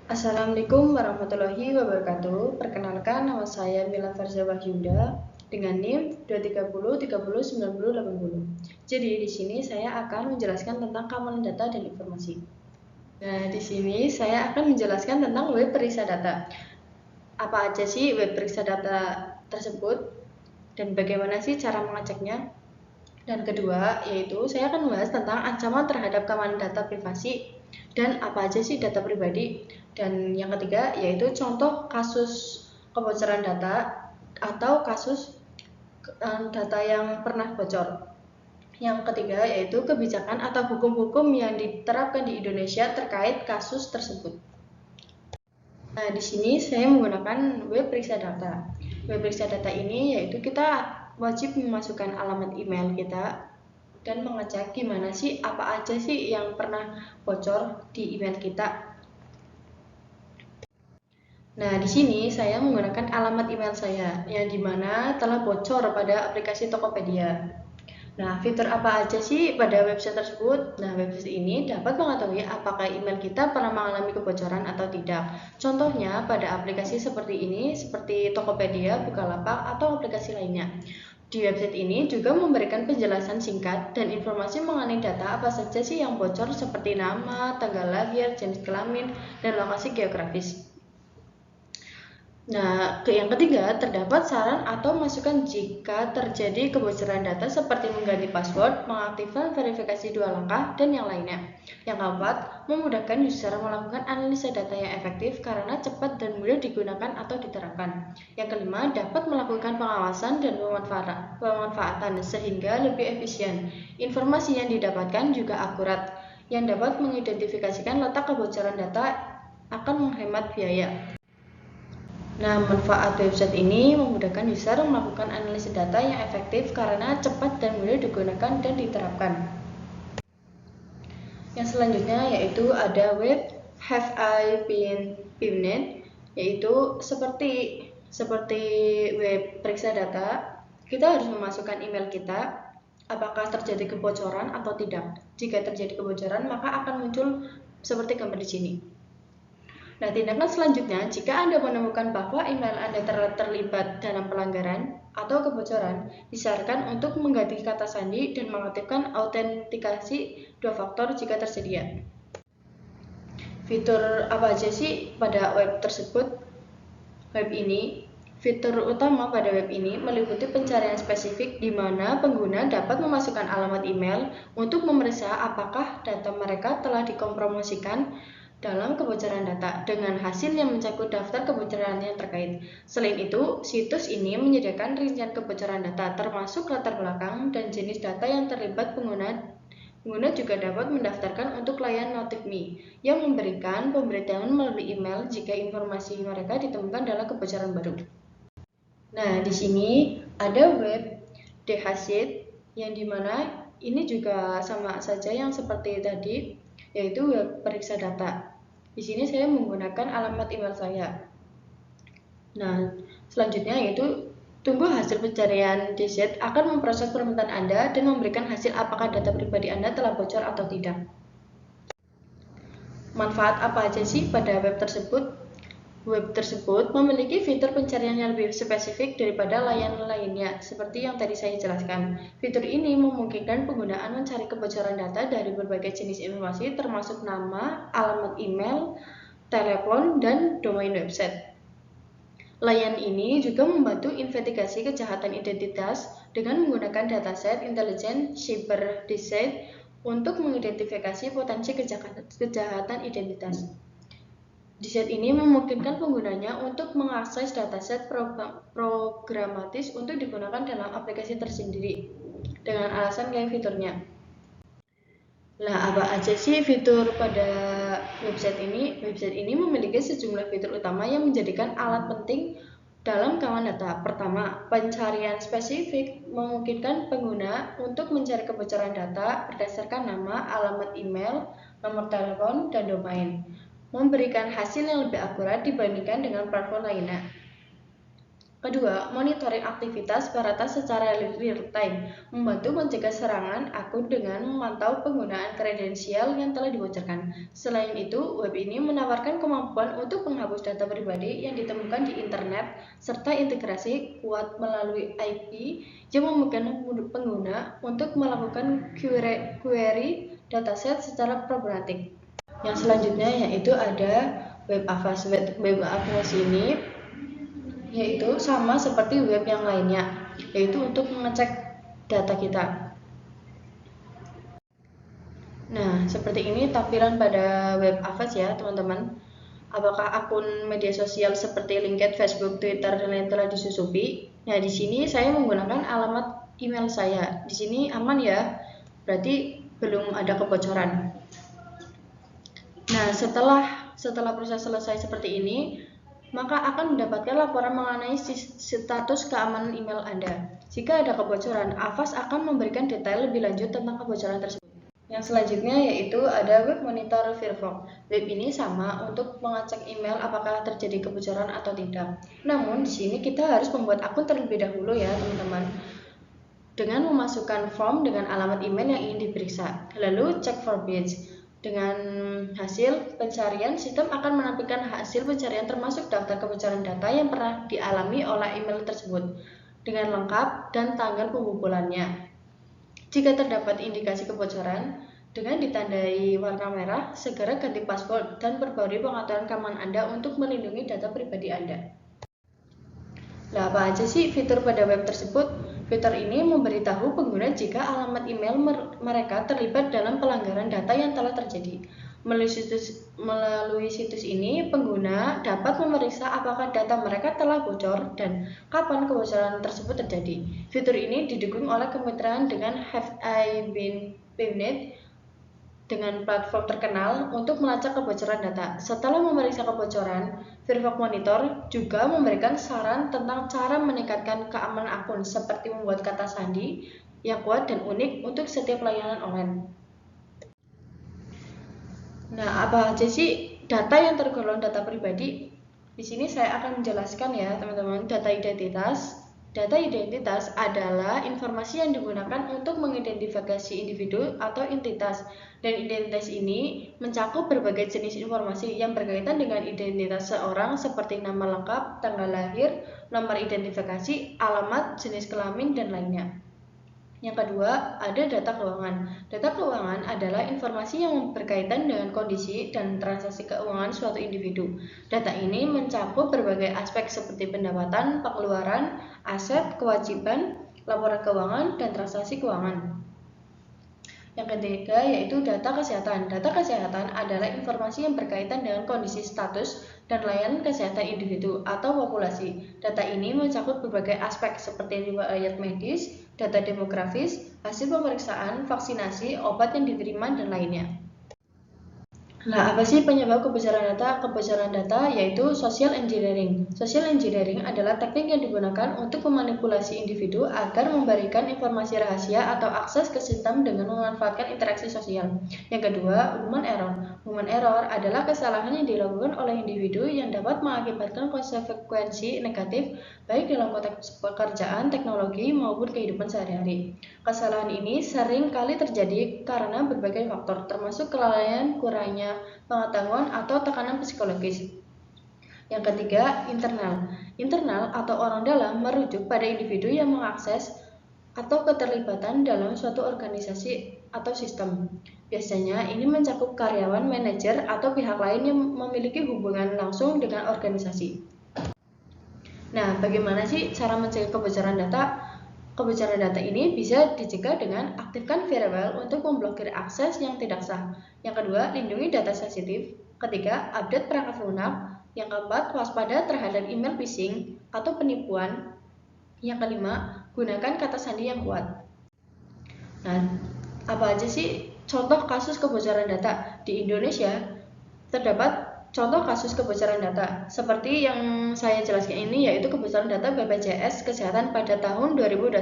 Assalamualaikum warahmatullahi wabarakatuh. Perkenalkan, nama saya Mila Farza Wahyunda dengan NIM 230309080. Jadi di sini saya akan menjelaskan tentang keamanan data dan informasi. Nah, di sini saya akan menjelaskan tentang web periksa data. Apa aja sih web periksa data tersebut dan bagaimana sih cara mengeceknya? Dan kedua, yaitu saya akan membahas tentang ancaman terhadap keamanan data privasi dan apa aja sih data pribadi. Dan yang ketiga, yaitu contoh kasus kebocoran data atau kasus data yang pernah bocor. Yang ketiga, yaitu kebijakan atau hukum-hukum yang diterapkan di Indonesia terkait kasus tersebut. Nah, di sini saya menggunakan web periksa data. Web periksa data ini yaitu kita wajib memasukkan alamat email kita dan mengecek gimana sih apa aja sih yang pernah bocor di email kita. Nah, di sini saya menggunakan alamat email saya yang dimana telah bocor pada aplikasi Tokopedia. Nah, fitur apa aja sih pada website tersebut? Nah, website ini dapat mengetahui apakah email kita pernah mengalami kebocoran atau tidak. Contohnya pada aplikasi seperti ini, seperti Tokopedia, Bukalapak, atau aplikasi lainnya. Di website ini juga memberikan penjelasan singkat dan informasi mengenai data apa saja sih yang bocor seperti nama, tanggal lahir, jenis kelamin, dan lokasi geografis. Nah, yang ketiga, terdapat saran atau masukan jika terjadi kebocoran data seperti mengganti password, mengaktifkan verifikasi 2 langkah, dan yang lainnya. Yang keempat, memudahkan user melakukan analisa data yang efektif karena cepat dan mudah digunakan atau diterapkan. Yang kelima, dapat melakukan pengawasan dan pemanfaatan sehingga lebih efisien. Informasi yang didapatkan juga akurat, yang dapat mengidentifikasikan letak kebocoran data akan menghemat biaya. Nah, manfaat website ini memudahkan user melakukan analisis data yang efektif karena cepat dan mudah digunakan dan diterapkan. Yang selanjutnya yaitu ada web Have I Been Pwned, yaitu seperti web periksa data, kita harus memasukkan email kita, apakah terjadi kebocoran atau tidak. Jika terjadi kebocoran, maka akan muncul seperti gambar di sini. Nah, tindakan selanjutnya, jika Anda menemukan bahwa email Anda terlibat dalam pelanggaran atau kebocoran, disarankan untuk mengganti kata sandi dan mengaktifkan autentikasi 2 faktor jika tersedia. Fitur apa aja sih pada web tersebut? Fitur utama pada web ini meliputi pencarian spesifik di mana pengguna dapat memasukkan alamat email untuk memeriksa apakah data mereka telah dikompromosikan dalam kebocoran data dengan hasil yang mencakup daftar kebocoran yang terkait. Selain itu, situs ini menyediakan rincian kebocoran data termasuk latar belakang dan jenis data yang terlibat pengguna. Pengguna juga dapat mendaftarkan untuk layanan Notif.me yang memberikan pemberitahuan melalui email jika informasi mereka ditemukan dalam kebocoran baru. Nah, di sini ada web DHZ yang dimana ini juga sama saja yang seperti tadi, yaitu web periksa data. Di sini saya menggunakan alamat email saya. Nah, selanjutnya yaitu tunggu hasil pencarian DZ akan memproses permintaan Anda dan memberikan hasil apakah data pribadi Anda telah bocor atau tidak. Manfaat apa aja sih pada web tersebut? Web tersebut memiliki fitur pencarian yang lebih spesifik daripada layanan lainnya, seperti yang tadi saya jelaskan. Fitur ini memungkinkan penggunaan mencari kebocoran data dari berbagai jenis informasi, termasuk nama, alamat email, telepon, dan domain website. Layanan ini juga membantu investigasi kejahatan identitas dengan menggunakan dataset intelijen cyber DZ untuk mengidentifikasi potensi kejahatan identitas. DZ ini memungkinkan penggunanya untuk mengakses dataset programatis untuk digunakan dalam aplikasi tersendiri dengan alasan kayak fiturnya. Nah, apa aja sih fitur pada website ini? Website ini memiliki sejumlah fitur utama yang menjadikan alat penting dalam keamanan data. Pertama, pencarian spesifik memungkinkan pengguna untuk mencari kebocoran data berdasarkan nama, alamat email, nomor telepon, dan domain, memberikan hasil yang lebih akurat dibandingkan dengan platform lainnya. Kedua, monitoring aktivitas peretas secara real time, membantu mencegah serangan akun dengan memantau penggunaan kredensial yang telah dibocorkan. Selain itu, web ini menawarkan kemampuan untuk menghapus data pribadi yang ditemukan di internet, serta integrasi kuat melalui IP yang memungkinkan pengguna untuk melakukan query dataset secara problematik. Yang selanjutnya yaitu ada web avast. Web avast ini yaitu sama seperti web yang lainnya, yaitu untuk mengecek data kita. Nah, seperti ini tampilan pada web avast ya, teman-teman. Apakah akun media sosial seperti LinkedIn, Facebook, Twitter, dan lain telah disusupi? Nah, di sini saya menggunakan alamat email saya. Di sini aman ya, berarti belum ada kebocoran. Nah, setelah proses selesai seperti ini, maka akan mendapatkan laporan mengenai status keamanan email Anda. Jika ada kebocoran, Avast akan memberikan detail lebih lanjut tentang kebocoran tersebut. Yang selanjutnya yaitu ada web monitor Firefox. Web ini sama untuk mengecek email apakah terjadi kebocoran atau tidak. Namun di sini kita harus membuat akun terlebih dahulu ya, teman-teman. Dengan memasukkan form dengan alamat email yang ingin diperiksa. Lalu check for page. Dengan hasil pencarian, sistem akan menampilkan hasil pencarian termasuk daftar kebocoran data yang pernah dialami oleh email tersebut dengan lengkap dan tanggal pembobolannya. Jika terdapat indikasi kebocoran, dengan ditandai warna merah, segera ganti password dan perbarui pengaturan keamanan Anda untuk melindungi data pribadi Anda. Nah, apa aja sih fitur pada web tersebut? Fitur ini memberitahu pengguna jika alamat email mereka terlibat dalam pelanggaran data yang telah terjadi. Melalui situs ini, pengguna dapat memeriksa apakah data mereka telah bocor dan kapan kebocoran tersebut terjadi. Fitur ini didukung oleh kemitraan dengan Have I Been Pwned dengan platform terkenal untuk melacak kebocoran data. Setelah memeriksa kebocoran, Firefox Monitor juga memberikan saran tentang cara meningkatkan keamanan akun, seperti membuat kata sandi yang kuat dan unik untuk setiap layanan online. Nah, apa aja sih data yang tergolong data pribadi? Di sini saya akan menjelaskan ya, teman-teman. Data identitas. Data identitas adalah informasi yang digunakan untuk mengidentifikasi individu atau entitas. Dan identitas ini mencakup berbagai jenis informasi yang berkaitan dengan identitas seorang seperti nama lengkap, tanggal lahir, nomor identifikasi, alamat, jenis kelamin, dan lainnya. Yang kedua, ada data keuangan. Data keuangan adalah informasi yang berkaitan dengan kondisi dan transaksi keuangan suatu individu. Data ini mencakup berbagai aspek seperti pendapatan, pengeluaran, aset, kewajiban, laporan keuangan, dan transaksi keuangan. Yang ketiga yaitu data kesehatan. Data kesehatan adalah informasi yang berkaitan dengan kondisi status dan layanan kesehatan individu atau populasi. Data ini mencakup berbagai aspek seperti riwayat medis, data demografis, hasil pemeriksaan, vaksinasi, obat yang diterima, dan lainnya. Nah, apa sih penyebab kebocoran data? Kebocoran data yaitu social engineering. Social engineering adalah teknik yang digunakan untuk memanipulasi individu agar memberikan informasi rahasia atau akses ke sistem dengan memanfaatkan interaksi sosial. Yang kedua, human error. Human error adalah kesalahan yang dilakukan oleh individu yang dapat mengakibatkan konsekuensi negatif baik dalam konteks pekerjaan, teknologi, maupun kehidupan sehari-hari. Kesalahan ini sering kali terjadi karena berbagai faktor, termasuk kelalaian, kurangnya pengetahuan, atau tekanan psikologis. Yang ketiga, internal. Internal atau orang dalam merujuk pada individu yang mengakses atau keterlibatan dalam suatu organisasi atau sistem. Biasanya ini mencakup karyawan, manajer, atau pihak lain yang memiliki hubungan langsung dengan organisasi. Nah, bagaimana sih cara mencegah kebocoran data? Kebocoran data ini bisa dicegah dengan aktifkan firewall untuk memblokir akses yang tidak sah. Yang kedua, lindungi data sensitif. Ketiga, update perangkat lunak. Yang keempat, waspada terhadap email phishing atau penipuan. Yang kelima, gunakan kata sandi yang kuat. Nah, apa aja sih contoh kasus kebocoran data? Di Indonesia terdapat contoh kasus kebocoran data seperti yang saya jelaskan ini, yaitu kebocoran data BPJS Kesehatan pada tahun 2021.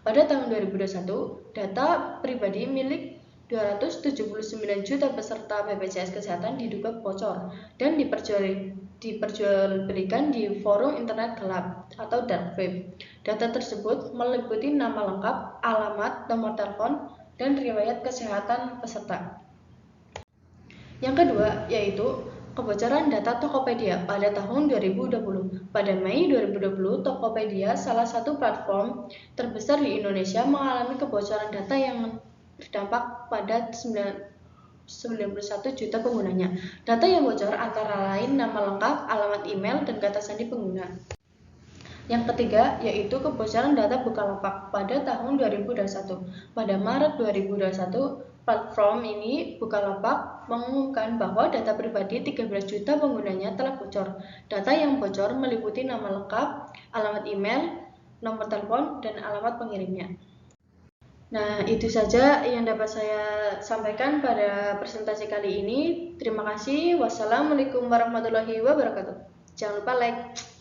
Pada tahun 2021, data pribadi milik 279 juta peserta BPJS Kesehatan diduga bocor dan diperjualbelikan di forum internet gelap atau dark web. Data tersebut meliputi nama lengkap, alamat, nomor telepon, dan riwayat kesehatan peserta. Yang kedua yaitu kebocoran data Tokopedia pada tahun 2020. Pada Mei 2020, Tokopedia, salah satu platform terbesar di Indonesia, mengalami kebocoran data yang berdampak pada 91 juta penggunanya. Data yang bocor antara lain nama lengkap, alamat email, dan kata sandi pengguna. Yang ketiga yaitu kebocoran data Bukalapak pada tahun 2021. Pada Maret 2021, platform ini Bukalapak mengumumkan bahwa data pribadi 13 juta penggunanya telah bocor. Data yang bocor meliputi nama lengkap, alamat email, nomor telepon, dan alamat pengirimnya. Nah, itu saja yang dapat saya sampaikan pada presentasi kali ini. Terima kasih. Wassalamualaikum warahmatullahi wabarakatuh. Jangan lupa like.